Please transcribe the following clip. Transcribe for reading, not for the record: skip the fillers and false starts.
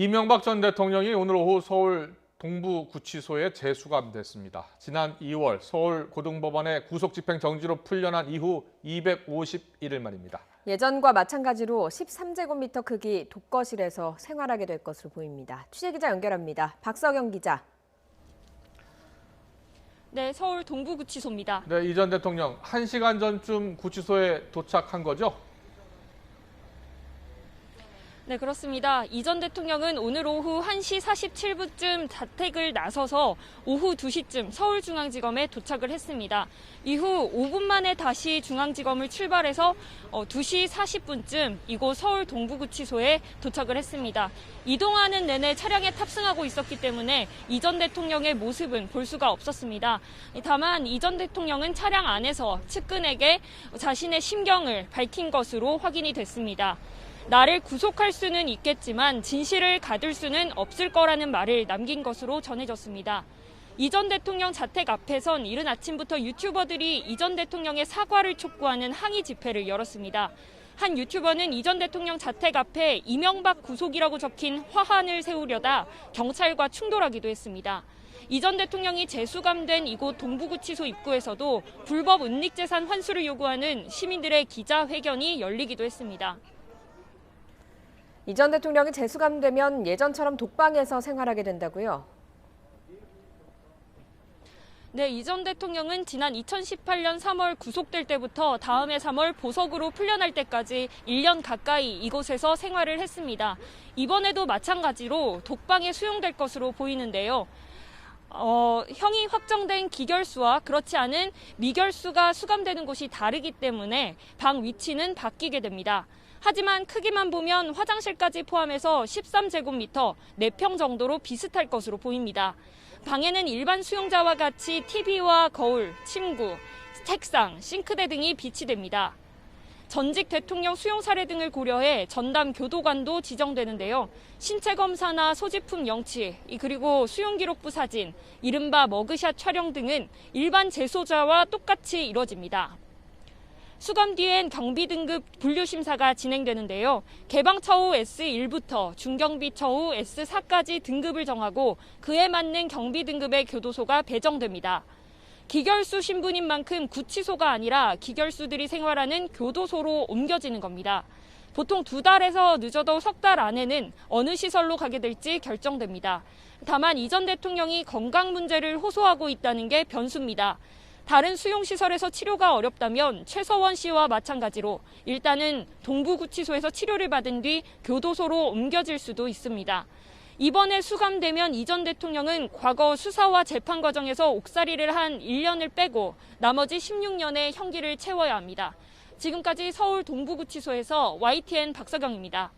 이명박 전 대통령이 오늘 오후 서울 동부구치소에 재수감됐습니다. 지난 2월 서울 고등법원에 구속집행 정지로 풀려난 이후 251일 만입니다. 예전과 마찬가지로 13제곱미터 크기 독거실에서 생활하게 될 것으로 보입니다. 취재기자 연결합니다. 박서경 기자. 네, 서울 동부구치소입니다. 네, 이 전 대통령 1시간 전쯤 구치소에 도착한 거죠? 네, 그렇습니다. 이 전 대통령은 오늘 오후 1시 47분쯤 자택을 나서서 오후 2시쯤 서울중앙지검에 도착을 했습니다. 이후 5분 만에 다시 중앙지검을 출발해서 2시 40분쯤 이곳 서울 동부구치소에 도착을 했습니다. 이동하는 내내 차량에 탑승하고 있었기 때문에 이 전 대통령의 모습은 볼 수가 없었습니다. 다만 이 전 대통령은 차량 안에서 측근에게 자신의 심경을 밝힌 것으로 확인이 됐습니다. 나를 구속할 수는 있겠지만 진실을 가둘 수는 없을 거라는 말을 남긴 것으로 전해졌습니다. 이 전 대통령 자택 앞에선 이른 아침부터 유튜버들이 이 전 대통령의 사과를 촉구하는 항의 집회를 열었습니다. 한 유튜버는 이 전 대통령 자택 앞에 이명박 구속이라고 적힌 화환을 세우려다 경찰과 충돌하기도 했습니다. 이 전 대통령이 재수감된 이곳 동부구치소 입구에서도 불법 은닉재산 환수를 요구하는 시민들의 기자회견이 열리기도 했습니다. 이 전 대통령이 재수감되면 예전처럼 독방에서 생활하게 된다고요? 네, 이 전 대통령은 지난 2018년 3월 구속될 때부터 다음해 3월 보석으로 풀려날 때까지 1년 가까이 이곳에서 생활을 했습니다. 이번에도 마찬가지로 독방에 수용될 것으로 보이는데요. 형이 확정된 기결수와 그렇지 않은 미결수가 수감되는 곳이 다르기 때문에 방 위치는 바뀌게 됩니다. 하지만 크기만 보면 화장실까지 포함해서 13제곱미터, 4평 정도로 비슷할 것으로 보입니다. 방에는 일반 수용자와 같이 TV와 거울, 침구, 책상, 싱크대 등이 비치됩니다. 전직 대통령 수용 사례 등을 고려해 전담 교도관도 지정되는데요. 신체 검사나 소지품 영치, 그리고 수용기록부 사진, 이른바 머그샷 촬영 등은 일반 재소자와 똑같이 이뤄집니다. 수감 뒤엔 경비 등급 분류 심사가 진행되는데요. 개방처우 S1부터 중경비처우 S4까지 등급을 정하고 그에 맞는 경비 등급의 교도소가 배정됩니다. 기결수 신분인 만큼 구치소가 아니라 기결수들이 생활하는 교도소로 옮겨지는 겁니다. 보통 2달에서 늦어도 3달 안에는 어느 시설로 가게 될지 결정됩니다. 다만 이 전 대통령이 건강 문제를 호소하고 있다는 게 변수입니다. 다른 수용시설에서 치료가 어렵다면 최서원 씨와 마찬가지로 일단은 동부구치소에서 치료를 받은 뒤 교도소로 옮겨질 수도 있습니다. 이번에 수감되면 이 전 대통령은 과거 수사와 재판 과정에서 옥살이를 한 1년을 빼고 나머지 16년의 형기를 채워야 합니다. 지금까지 서울 동부구치소에서 YTN 박서경입니다.